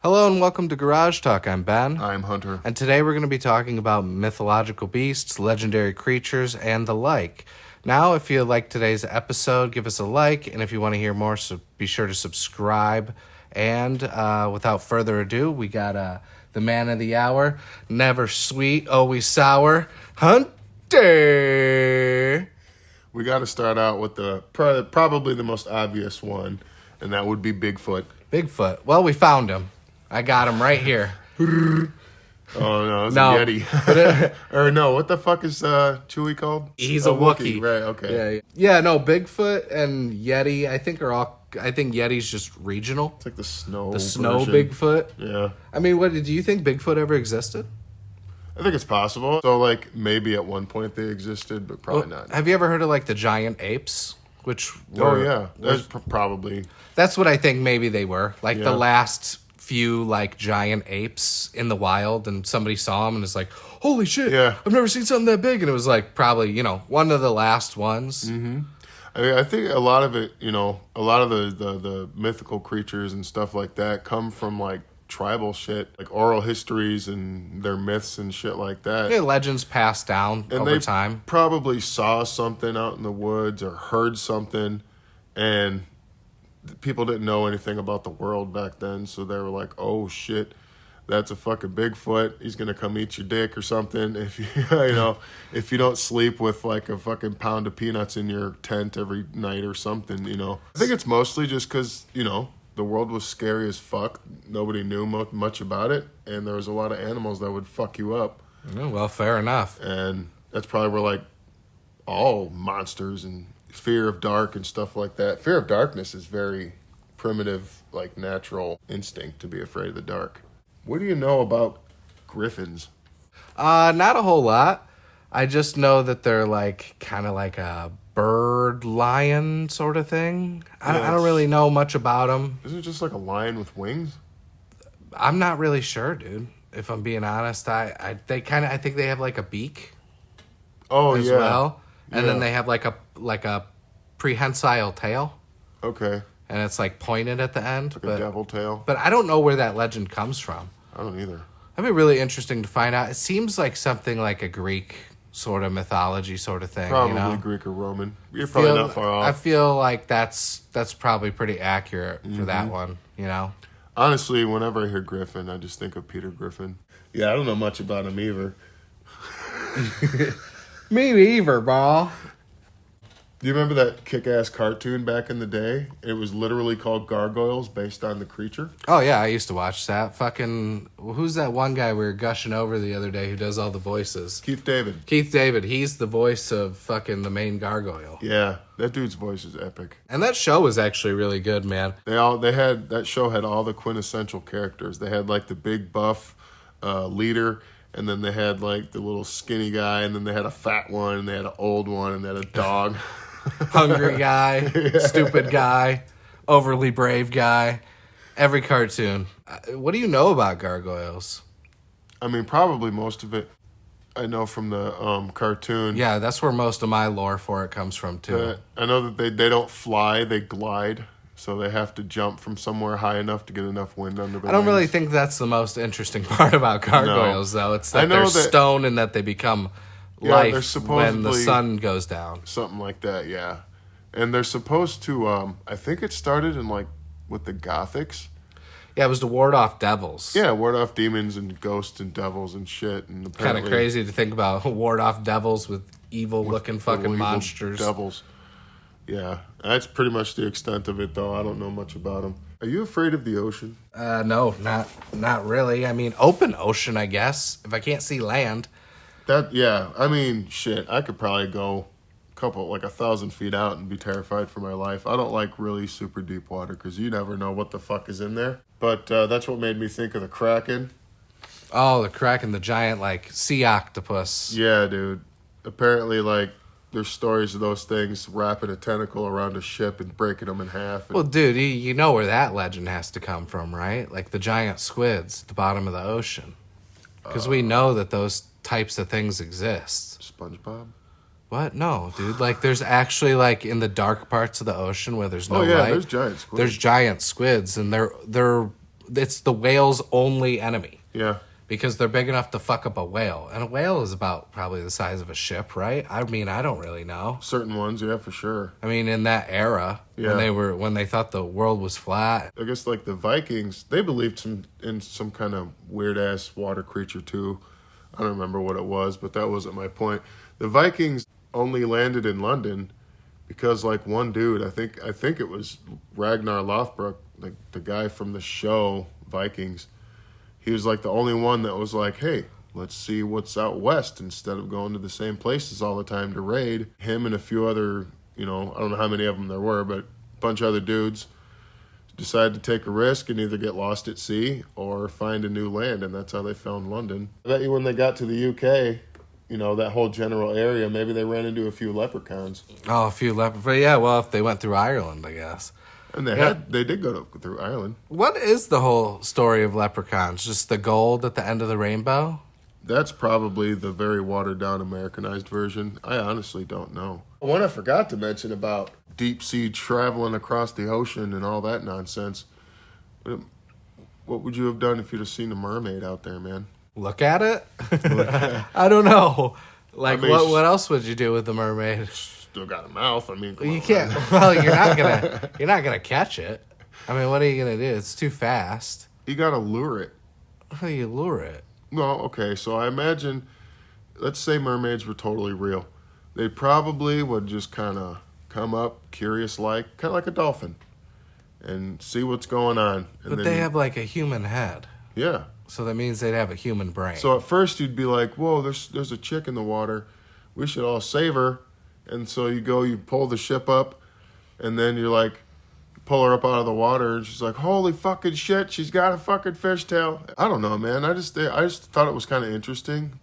Hello and welcome to Garage Talk. I'm Ben. I'm Hunter. And today we're going to be talking about mythological beasts, legendary creatures, and the like. Now, if you like today's episode, give us a like. And if you want to hear more, so be sure to subscribe. And without further ado, we got the man of the hour, never sweet, always sour, Hunter. We got to start out with the probably the most obvious one, and that would be Bigfoot. Bigfoot. Well, we found him. I got him right here. Oh no, it's No. a Yeti. Or no, what the fuck is Chewie called? He's a Wookiee. Right, okay. Yeah, no, Bigfoot and Yeti, I think Yeti's just regional. It's like the snow Snow version. Bigfoot. Yeah. I mean, do you think Bigfoot ever existed? I think it's possible. So, like, maybe at one point they existed, but probably not. Have you ever heard of, like, the giant apes? Which were... Oh, yeah. That's probably... That's what I think maybe they were. Like, the Yeah. last few, like, giant apes in the wild, and somebody saw them and it's like, holy shit, Yeah. I've never seen something that big. And it was, like, probably, one of the last ones. Mm-hmm. I mean, I think a lot of it, a lot of the mythical creatures and stuff like that come from, like, tribal shit, like oral histories and their myths and shit like that. Yeah, legends passed down And over they time. probably saw something out in the woods or heard something, and people didn't know anything about the world back then, so they were like, oh shit, that's a fucking Bigfoot, he's gonna come eat your dick or something if you if you don't sleep with like a fucking pound of peanuts in your tent every night or something. I think it's mostly just because the world was scary as fuck, nobody knew much about it, and there was a lot of animals that would fuck you up. Yeah, well, fair enough. And that's probably where, like, all monsters and fear of dark and stuff like that. Fear of darkness is very primitive, like, natural instinct to be afraid of the dark. What do you know about griffins? Not a whole lot. I just know that they're like kind of like a bird lion sort of thing. I don't really know much about them. Isn't it just like a lion with wings? I'm not really sure, dude. If I'm being honest, I think they have like a beak Oh, as yeah. well, and then Yeah. they have like a prehensile tail, Okay. and it's like pointed at the end. Like a devil tail? But I don't know where that legend comes from. I don't either. That'd be really interesting to find out. It seems like something like a Greek sort of mythology sort of thing. Probably Greek or Roman. You're probably not far off. I feel like that's probably pretty accurate for that Mm-hmm. one. Honestly, whenever I hear Griffin, I just think of Peter Griffin. Yeah, I don't know much about him either. Me either, bro. Do you remember that kick-ass cartoon back in the day? It was literally called Gargoyles, based on the creature. Oh yeah, I used to watch that. Fucking who's that one guy we were gushing over the other day who does all the voices? Keith David. Keith David. He's the voice of fucking the main gargoyle. Yeah, that dude's voice is epic. And that show was actually really good, man. That show had all the quintessential characters. They had like the big buff leader, and then they had like the little skinny guy, and then they had a fat one, and they had an old one, and they had a dog. Hungry guy, stupid guy, overly brave guy. Every cartoon. What do you know about gargoyles? I mean, probably most of it I know from the cartoon. Yeah, that's where most of my lore for it comes from too. I know that they don't fly, they glide. So they have to jump from somewhere high enough to get enough wind under their I don't really wings. think that's the most interesting part about gargoyles, though. It's I that know they're that- stone and that they become they're life when the supposedly- sun goes down. Something like that, yeah. And they're supposed to, I think it started in like with the Gothics. Yeah, it was to ward off devils. Yeah, ward off demons and ghosts and devils and shit. And Kind apparently of crazy to think about ward off devils with evil-looking little fucking evil monsters. Devils. Yeah, that's pretty much the extent of it, though. I don't know much about them. Are you afraid of the ocean? No, not really. I mean, open ocean, I guess. If I can't see land. I mean, shit, I could probably go like 1,000 feet out and be terrified for my life. I don't like really super deep water because you never know what the fuck is in there. But that's what made me think of the Kraken. Oh, the Kraken, the giant, like, sea octopus. Yeah, dude. Apparently, like, there's stories of those things wrapping a tentacle around a ship and breaking them in half. And Well, dude, you know where that legend has to come from, right? Like the giant squids at the bottom of the ocean. Because we know that those types of things exist. SpongeBob? What? No, dude. Like, there's actually, like, in the dark parts of the ocean where there's no Oh, yeah, light. there's giant squids. There's giant squids, and they're it's the whale's only enemy. Yeah. Because they're big enough to fuck up a whale. And a whale is about probably the size of a ship, right? I mean, I don't really know. Certain ones, yeah, for sure. I mean, in that era, Yeah. when they thought the world was flat. I guess like the Vikings, they believed in some kind of weird ass water creature too. I don't remember what it was, but that wasn't my point. The Vikings only landed in London because like one dude, I think it was Ragnar Lothbrok, like the guy from the show Vikings. He was like the only one that was like, hey, let's see what's out west instead of going to the same places all the time to raid. Him and a few other, I don't know how many of them there were, but a bunch of other dudes decided to take a risk and either get lost at sea or find a new land, and that's how they found London. I bet you when they got to the UK, that whole general area, maybe they ran into a few leprechauns. Oh, a few leopards. But yeah, well, if they went through Ireland, I guess. And they did go through Ireland. What is the whole story of leprechauns? Just the gold at the end of the rainbow? That's probably the very watered-down Americanized version. I honestly don't know. One I forgot to mention about deep sea traveling across the ocean and all that nonsense. What would you have done if you'd have seen a mermaid out there, man? Look at it? I don't know. Like, I mean, what else would you do with the mermaid? Still got a mouth. I mean, come You on, can't. man. Well, you're not gonna catch it. I mean, what are you gonna do? It's too fast. You gotta lure it. How do you lure it? Well, okay, so I imagine, let's say mermaids were totally real. They probably would just kind of come up, curious-like, kind of like a dolphin, and see what's going on. And But they have like a human head, Yeah. so that means they'd have a human brain. So at first you'd be like, whoa, there's a chick in the water. We should all save her. And so you pull the ship up, and then you're like, pull her up out of the water, and she's like, holy fucking shit, she's got a fucking fishtail. I don't know, man. I just thought it was kind of interesting.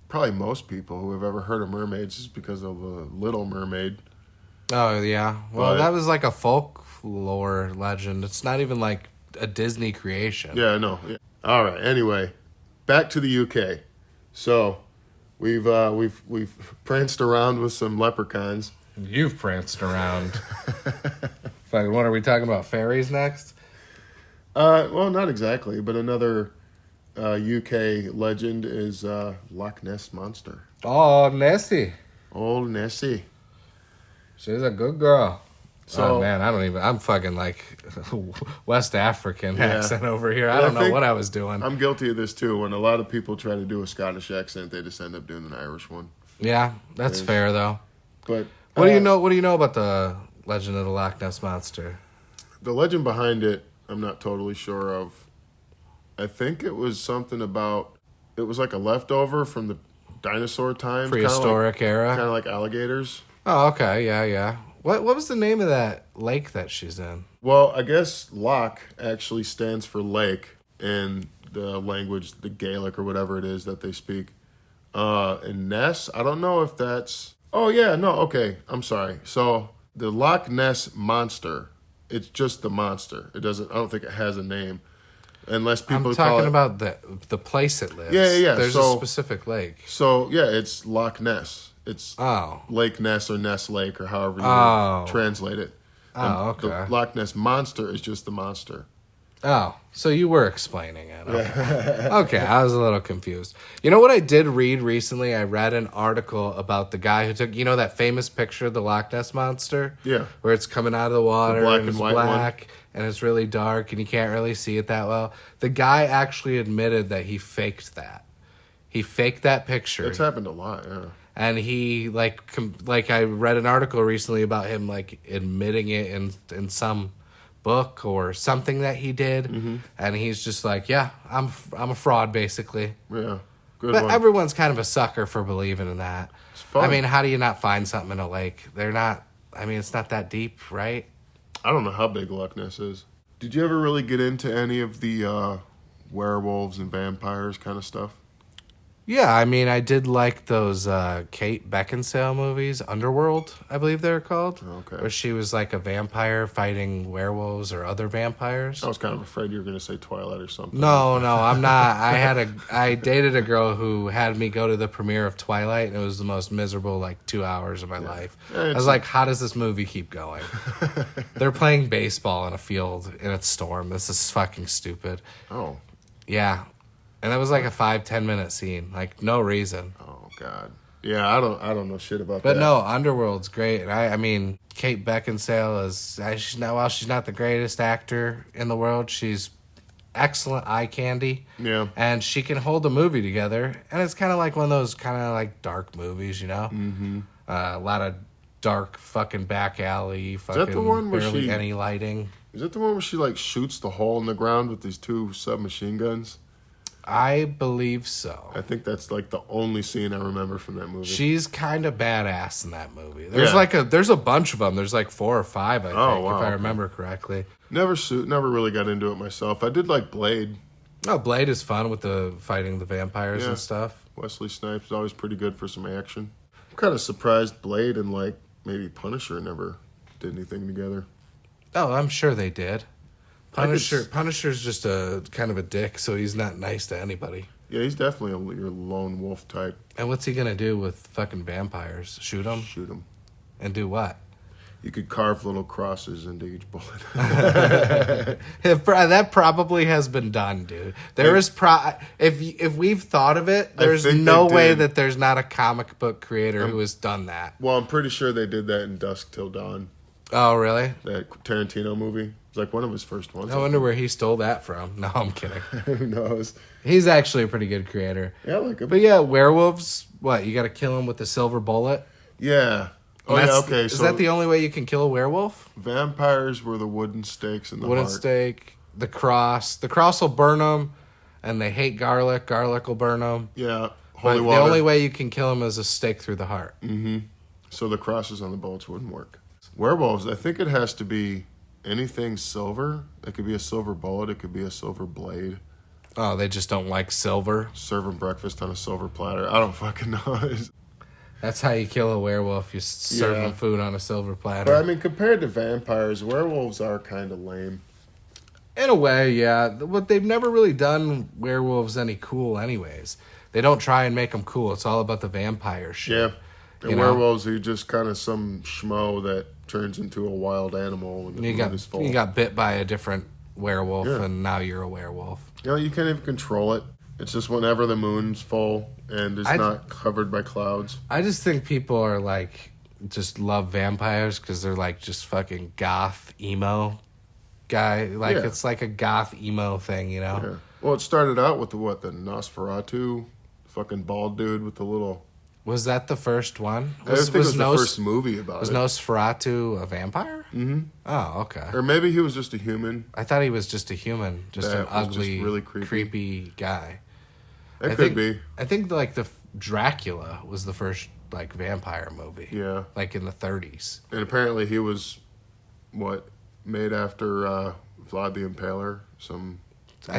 Probably most people who have ever heard of mermaids is because of a Little Mermaid. Oh yeah. Well, But- that was like a folklore legend. It's not even like a Disney creation. Yeah, I know. Yeah. All right. Anyway, back to the UK. So we've pranced around with some leprechauns. You've pranced around. Fucking, what are we talking about? Fairies next? Well, not exactly, but another UK legend is Loch Ness Monster. Oh, Nessie. Old Nessie. She's a good girl. So- Oh man, I'm fucking like West African Yeah. accent over here. I And I don't know think- what I was doing. I'm guilty of this too. When a lot of people try to do a Scottish accent, they just end up doing an Irish one. Yeah, that's Yes. fair though. But What do you know? What do you know about the legend of the Loch Ness Monster? the legend behind it, I'm not totally sure of. I think it was something about. It was like a leftover from the dinosaur times, Prehistoric era. kind of like alligators. Oh, okay, yeah. What was the name of that lake that she's in? Well, I guess Loch actually stands for lake in the language, the Gaelic or whatever it is that they speak. And Ness, I don't know if that's. Oh yeah, no, okay, I'm sorry. So the Loch Ness Monster, it's just the monster. It doesn't. I don't think it has a name, unless people I'm call talking it. about the place it lives. Yeah. There's So- a specific lake. So yeah, it's Loch Ness. It's Oh. Lake Ness or Ness Lake or however you Oh. translate it. Oh, And okay. The Loch Ness Monster is just the monster. Oh, so you were explaining it. Okay. Okay, I was a little confused. You know what I did read recently? I read an article about the guy who took, that famous picture of the Loch Ness Monster? Yeah. Where it's coming out of the water The black and and it's white one. black and it's really dark and you can't really see it that well. The guy actually admitted that he faked that. He faked that picture. It's happened a lot, yeah. And he like I read an article recently about him like admitting it in some book or something that he did, and he's just like, yeah, I'm a fraud basically. Yeah. Good But one. everyone's kind of a sucker for believing in that. It's fun. I mean, how do you not find something in a lake? They're not. I mean, it's not that deep, right? I don't know how big Loch Ness is. Did you ever really get into any of the werewolves and vampires kind of stuff? Yeah, I mean, I did like those Kate Beckinsale movies, Underworld, I believe they're called. Okay. Where she was like a vampire fighting werewolves or other vampires. I was kind of afraid you were going to say Twilight or something. No, I'm not. I dated a girl who had me go to the premiere of Twilight, and it was the most miserable 2 hours of my life. I was like, how does this movie keep going? They're playing baseball in a field in a storm. This is fucking stupid. Oh. Yeah. And that was like a 5-10 minute scene, no reason. Oh God. Yeah, I don't know shit about that. But no, Underworld's great. And I mean, Kate Beckinsale she's not the greatest actor in the world, she's excellent eye candy. Yeah. And she can hold a movie together, and it's kind of like one of those kind of dark movies, Mm-hmm. A lot of dark fucking back alley, fucking Is that the one where barely any lighting. Is that the one where she shoots the hole in the ground with these 2 submachine guns? I believe so. I think that's the only scene I remember from that movie. She's kind of badass in that movie. There's a bunch of them. There's 4 or 5, I think, wow, if I remember correctly. Never really got into it myself. I did like Blade. Oh, Blade is fun with the fighting the vampires and stuff. Wesley Snipes is always pretty good for some action. I'm kind of surprised Blade and maybe Punisher never did anything together. Oh, I'm sure they did. Punisher's just a kind of a dick, so he's not nice to anybody. Yeah, he's definitely your lone wolf type. And what's he gonna do with fucking vampires? Shoot them? Shoot them. And do what? You could carve little crosses into each bullet. That probably has been done, dude. There is if we've thought of it, there's no way that there's not a comic book creator who has done that. Well, I'm pretty sure they did that in Dusk Till Dawn. Oh, really? That Tarantino movie. It's one of his first ones. I wonder where he stole that from. No, I'm kidding. Who knows? He's actually a pretty good creator. Yeah, I like him. But yeah, werewolves, what? You got to kill him with a silver bullet? Yeah. Oh, yeah, okay. Is that the only way you can kill a werewolf? Vampires were the wooden stakes in the wooden heart. Stake, the cross. The cross will burn them, and they hate garlic. Garlic will burn them. Yeah. Holy water. The only way you can kill them is a stake through the heart. Mm-hmm. So the crosses on the bullets wouldn't work. Werewolves, I think it has to be anything silver. It could be a silver bullet. It could be a silver blade. Oh, they just don't like silver? Serve them breakfast on a silver platter. I don't fucking know. That's how you kill a werewolf. You serve them food on a silver platter. But I mean, compared to vampires, werewolves are kind of lame. In a way, yeah. But they've never really done werewolves any cool anyways. They don't try and make them cool. It's all about the vampire shit. Yeah. And werewolves are just kind of some schmo that turns into a wild animal when the moon is full. You got bit by a different werewolf, and now you're a werewolf. You can't even control it. It's just whenever the moon's full and it's not covered by clouds. I just think people are just love vampires because they're just fucking goth emo guy. It's like a goth emo thing, Yeah. Well, it started out with the Nosferatu, fucking bald dude with the little... Was that the first one? I think it was the first movie about it. Was Nosferatu a vampire? Mm-hmm. Oh, okay. Or maybe he was just a human. I thought he was just a human, just an ugly, just really creepy guy. That could be. I think the Dracula was the first vampire movie. Yeah. In the 30s. And apparently he was made after Vlad the Impaler, some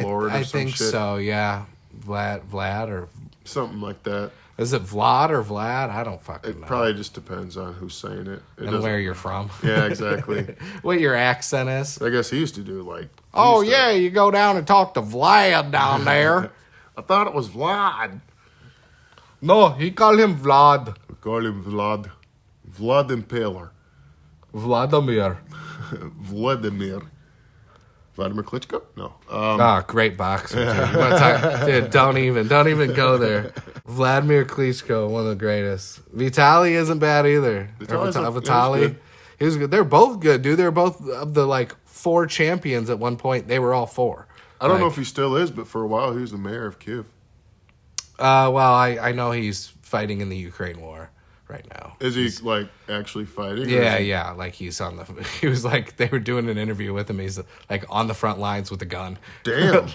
lord or some shit. I think so, yeah. Vlad or something like that. Is it Vlad or Vlad? I don't fucking know. It probably just depends on who's saying it. And where you're from. Yeah, exactly. What your accent is. I guess he used to do you go down and talk to Vlad down there. I thought it was Vlad. No, he called him Vlad. We call him Vlad. Vlad Impaler. Vladimir. Vladimir Klitschko? No. Great boxer. Dude. Dude, don't even go there. Vladimir Klitschko, one of the greatest. Vitaly isn't bad either. Vitaly. He was good. They're both good, dude. They're both of the 4 champions at one point. They were all 4. I don't know if he still is, but for a while he was the mayor of Kiev. Well, I know he's fighting in the Ukraine war right now. Is he actually fighting? Yeah. He's on the. He was they were doing an interview with him. He's on the front lines with a gun. Damn.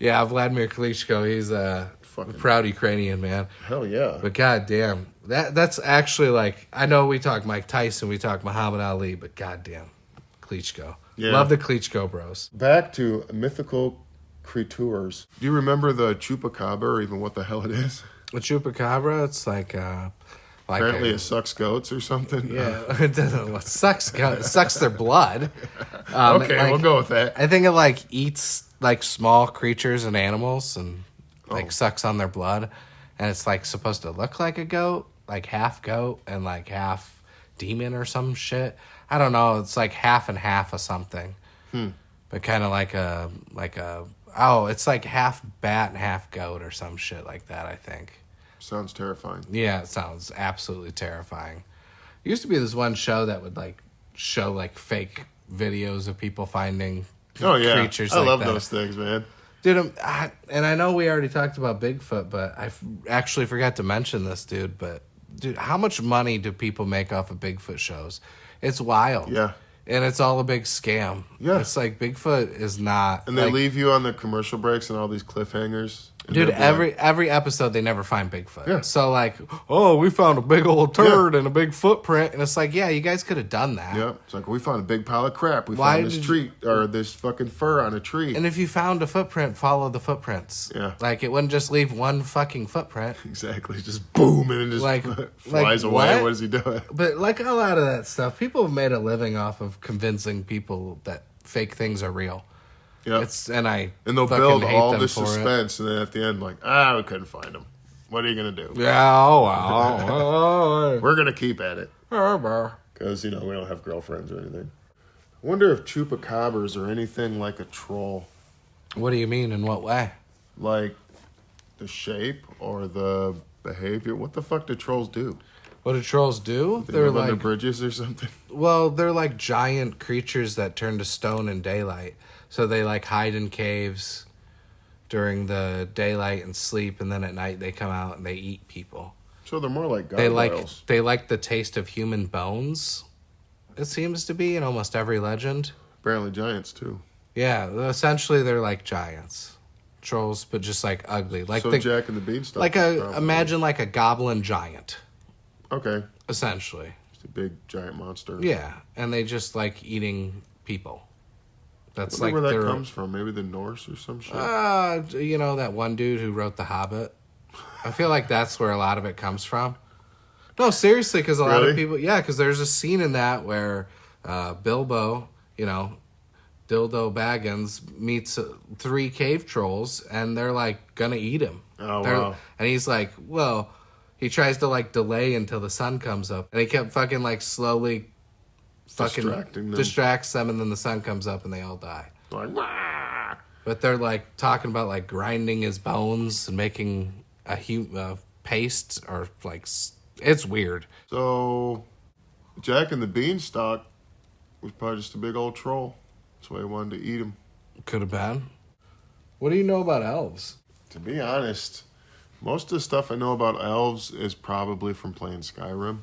Yeah, Vladimir Klitschko. He's a proud Ukrainian man. Hell yeah. But goddamn, that's actually I know we talk Mike Tyson, we talk Muhammad Ali, but goddamn, Klitschko. Yeah. Love the Klitschko bros. Back to mythical creatures. Do you remember the chupacabra or even what the hell it is? The chupacabra, it's like Apparently it sucks goats or something. Yeah, it doesn't. It sucks their blood. Okay, we'll go with that. I think it like eats like small creatures and animals and like sucks on their blood, and it's like supposed to look like a goat, like half goat and like half demon or some shit. I don't know. It's like half and half of something, but kind of like a it's like half bat and half goat or some shit like that. I think. Sounds terrifying. Yeah, it sounds absolutely terrifying. Used to be this one show that would like show like fake videos of people finding creatures. I like love that. those things, man. Dude, and I know we already talked about Bigfoot, but I actually forgot to mention this, dude. But dude, how much money do people make off of Bigfoot shows? It's wild. Yeah. And it's all a big scam. Yeah. It's like Bigfoot is not. And they like, leave you on the commercial breaks and all these cliffhangers. Dude, every episode they never find Bigfoot. Yeah. So like, oh, we found a big old turd and a big footprint, and it's like, yeah, you guys could have done that. Yep. It's like we found a big pile of crap. We Why found this did tree or this fucking fur on a tree. And if you found a footprint, follow the footprints. Yeah. Like it wouldn't just leave one fucking footprint. Exactly. Just boom and it just Like- flies like away. what? What is he doing? But like a lot of that stuff, people have made a living off of convincing people that fake things are real. Yeah. And they'll fucking build hate all them this for it. suspense, and then at the end, like, we couldn't find him. What are you gonna do? Yeah, oh well. We're gonna keep at it What because we don't have girlfriends or anything. I wonder if chupacabras are anything like a troll, do you mean? In what way? like the shape or the behavior. What the fuck do trolls do? What do trolls do? They They're live under like, bridges or something. well, they're like giant creatures that turn to stone in daylight. So they like hide in caves during the daylight and sleep, and then at night they come out and they eat people. So they're more like gargoyles. They like the taste of human bones. It seems to be in almost every legend. Apparently giants too. Yeah, essentially they're like giants, trolls, but just like ugly. Like So Jack and the Beanstalk. like is probably- imagine like a goblin giant, Okay, essentially. just a big giant monster. Yeah, and they just like eating people. That's I wonder like where that their. comes from. Maybe the Norse or some shit. You know that one dude who wrote The Hobbit. I feel like that's where a lot of it comes from. No, seriously, because a lot Really? of people, because there's a scene in that where Bilbo, Dildo Baggins meets 3 cave trolls, and they're like gonna eat him. Oh, wow. And he's like, well, he tries to like delay until the sun comes up, and he kept fucking like slowly, Distracting them. distracts them, and then the sun comes up, and they all die. Like, "Wah!" But they're like talking about like grinding his bones and making a paste or like it's weird. So, Jack and the Beanstalk was probably just a big old troll. That's why he wanted to eat him. Could have been. What do you know about elves? To be honest, most of the stuff I know about elves is probably from playing Skyrim.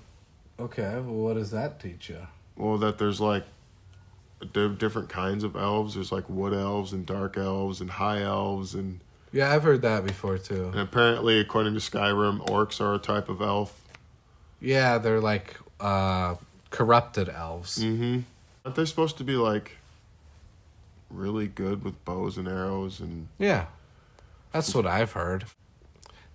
Okay, well, what does that teach you? Well, that there's like different kinds of elves. There's like wood elves and dark elves and high elves and Yeah, I've heard that before too. apparently, according to Skyrim, orcs are a type of elf. Yeah, they're like corrupted elves. Mm-hmm. Aren't they supposed to be like really good with bows and arrows and Yeah, that's what I've heard.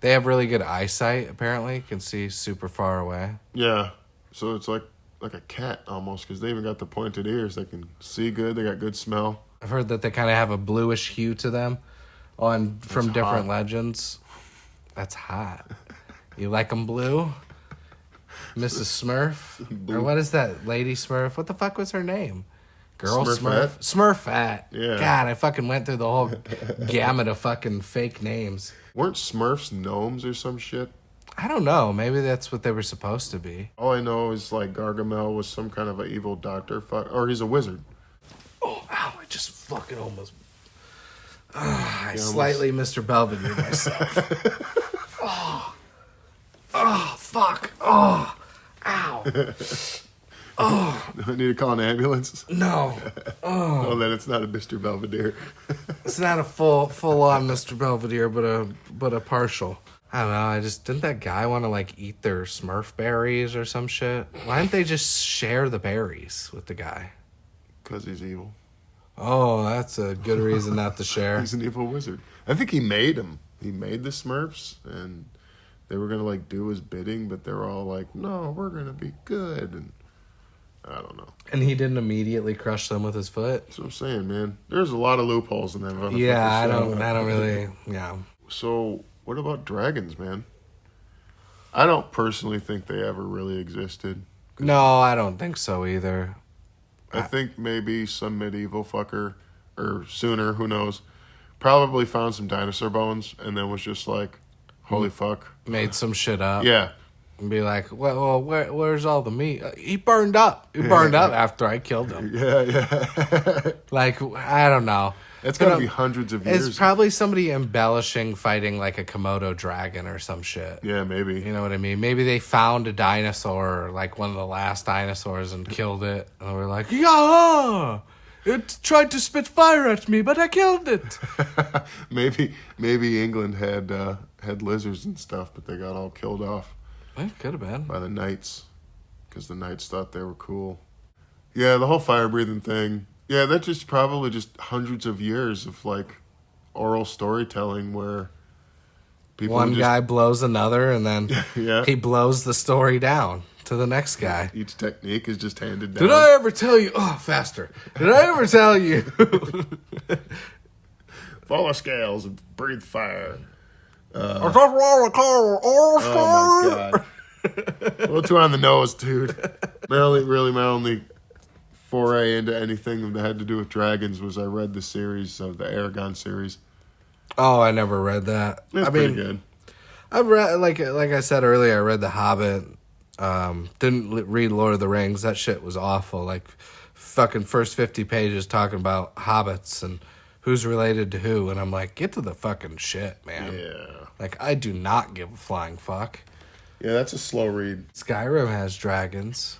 They have really good eyesight, apparently. Can see super far away. yeah? So it's like a cat almost because they even got the pointed ears. They can see good. They got good smell. I've heard that they kind of have a bluish hue to them from different hot. legends. That's hot. You like them blue? Mrs. Smurf? Or what is that? Lady Smurf? What the fuck was her name? Girl Smurfette? Smurf? Smurfette. Yeah. God, I fucking went through the whole gamut of fucking fake names. Weren't Smurfs gnomes or some shit? I don't know. Maybe that's what they were supposed to be. All I know is like Gargamel was some kind of an evil doctor, or he's a wizard. Oh, ow, I just fucking almost... I almost- slightly Mr. Belvedere myself. Oh, fuck. Oh, ow. I need to call an ambulance. No. Oh, then it's not a Mr. Belvedere. It's not a full on Mr. Belvedere, but a partial. I don't know. I just didn't that guy want to like eat their Smurf berries or some shit. Why didn't they just share the berries with the guy? Because he's evil. Oh, that's a good reason not to share. He's an evil wizard. I think he made him. He made the Smurfs, and they were gonna like do his bidding, but they were all like, "No, we're gonna be good." And I don't know. And he didn't immediately crush them with his foot. That's what I'm saying, man. There's a lot of loopholes in that. Yeah, I don't really. Yeah. So, what about dragons, man? I don't personally think they ever really existed. No, I don't think so either. I think maybe some medieval fucker, or sooner, who knows, probably found some dinosaur bones and then was just like, holy fuck. Made some shit up. Yeah. And be like, well, where's all the meat? He burned up. He burned up after I killed him. Yeah. Like, I don't know. It's got to be hundreds of years. It's probably somebody embellishing fighting like a Komodo dragon or some shit. Yeah, maybe. You know what I mean? Maybe they found a dinosaur, like one of the last dinosaurs, and killed it. And we're like, yeah, it tried to spit fire at me, but I killed it. maybe England had lizards and stuff, but they got all killed off. It could have been. By the knights, because the knights thought they were cool. Yeah, the whole fire-breathing thing. Yeah, that's just probably just hundreds of years of, like, oral storytelling where people One guy blows another, and then yeah. he blows the story down to the next guy. Each technique is just handed down. Did I ever tell you? Oh, faster. Did I ever tell you? Follow scales and breathe fire. Oh my god. A little too on the nose, dude. My only foray into anything that had to do with dragons was I read the series of the Aragon series. Oh, I never read that. It's pretty good. I've read like I said earlier, I read The Hobbit. Didn't read Lord of the Rings. That shit was awful. Like fucking first 50 pages talking about hobbits and who's related to who, and I'm like, get to the fucking shit, man. Yeah. Like, I do not give a flying fuck. Yeah, that's a slow read. Skyrim has dragons.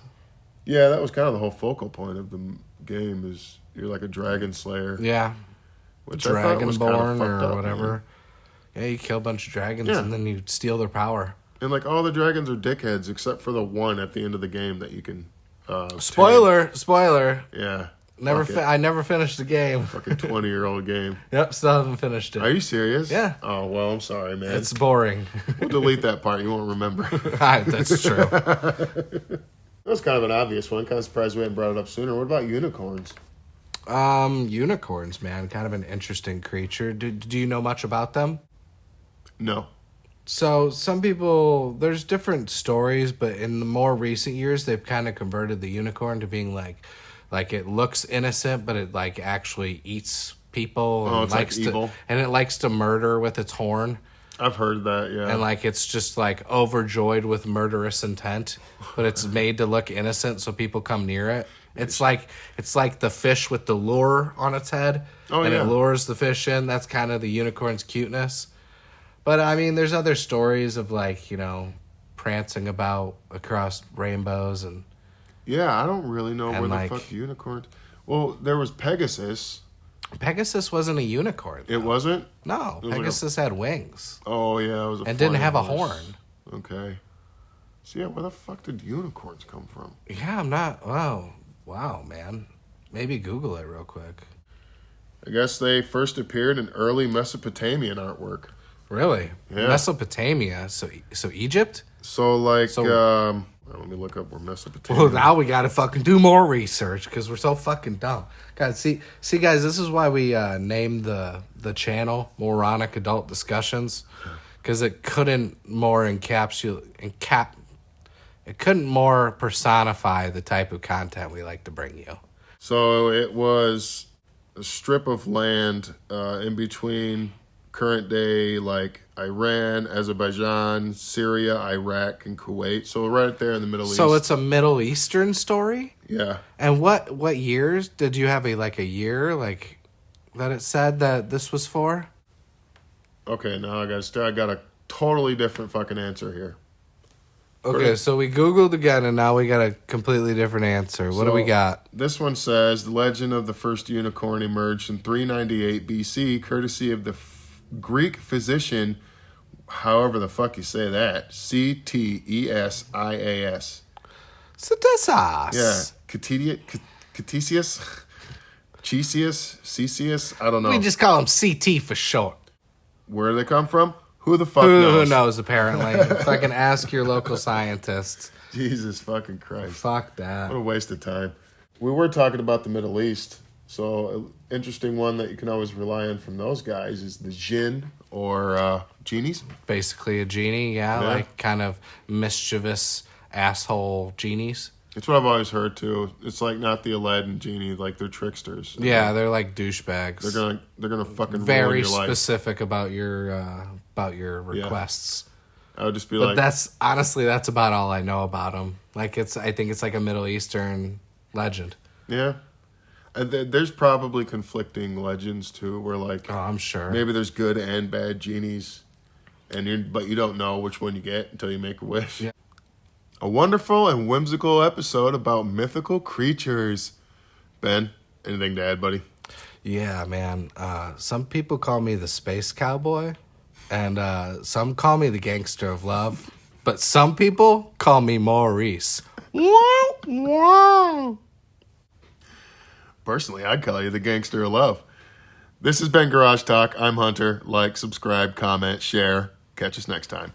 Yeah, that was kind of the whole focal point of the game is you're like a dragon slayer. Yeah. Which Dragonborn or whatever. Man. Yeah, you kill a bunch of dragons and then you steal their power. And like all the dragons are dickheads except for the one at the end of the game that you can Spoiler. Yeah. I never finished the game. Fucking 20-year-old game. Yep, still haven't finished it. Are you serious? Yeah. Oh, well, I'm sorry, man. It's boring. We'll delete that part. You won't remember. That's true. That's kind of an obvious one. Kind of surprised we hadn't brought it up sooner. What about unicorns? Unicorns, man. Kind of an interesting creature. Do you know much about them? No. So some people, there's different stories, but in the more recent years, they've kind of converted the unicorn to being like it looks innocent, but it like actually eats people. And likes like evil. And it likes to murder with its horn. I've heard that, yeah. And like it's just like overjoyed with murderous intent, but it's made to look innocent so people come near it. It's like the fish with the lure on its head. Oh, and yeah. it lures the fish in. That's kind of the unicorn's cuteness. But I mean, there's other stories of like, you know, prancing about across rainbows and yeah, I don't really know where like, the fuck unicorns. Well, there was Pegasus. Pegasus wasn't a unicorn. It wasn't? No, it Pegasus had wings. Oh yeah, it was and didn't have a horn. Okay. So yeah, where the fuck did unicorns come from? Yeah, I'm not. Wow, man. Maybe Google it real quick. I guess they first appeared in early Mesopotamian artwork. Really? Yeah. Mesopotamia. So Egypt? So let me look up where Mesopotamia. Well, now we got to fucking do more research because we're so fucking dumb. God, see, guys, this is why we named the channel Moronic Adult Discussions, because it couldn't more it couldn't more personify the type of content we like to bring you. So it was a strip of land in between current day, like Iran, Azerbaijan, Syria, Iraq, and Kuwait. So right there in the Middle East. So it's a Middle Eastern story? Yeah. And what years? Did you have a year like that it said that this was for? Okay, now I got a totally different fucking answer here. Okay, so we Googled again, and now we got a completely different answer. What do we got? This one says, the legend of the first unicorn emerged in 398 BC, courtesy of the Greek physician, however the fuck you say that, Ctesias. Ctesias. Yeah, Ctesias. Cesius? I don't know. We just call him CT for short. Where do they come from? Who the fuck Who knows? knows, apparently. Fucking ask your local scientists. Jesus fucking Christ. Fuck that. What a waste of time. We were talking about the Middle East. So, an interesting one that you can always rely on from those guys is the jinn or genies. Basically a genie, yeah, Yeah. like kind of mischievous asshole genies. It's what I've always heard too. It's like not the Aladdin genie, like they're tricksters. Yeah, they're like douchebags. They're gonna fucking very ruin your life. specific about your requests. I would just be But like, that's honestly that's about all I know about them. Like I think it's like a Middle Eastern legend. yeah. And there's probably conflicting legends too, where like Oh, I'm sure. maybe there's good and bad genies, but you don't know which one you get until you make a wish. Yeah. A wonderful and whimsical episode about mythical creatures. Ben, anything to add, buddy? Yeah, man. Some people call me the space cowboy, and some call me the gangster of love, but some people call me Maurice. Personally, I'd call you the gangster of love. This has been Garage Talk. I'm Hunter. Like, subscribe, comment, share. Catch us next time.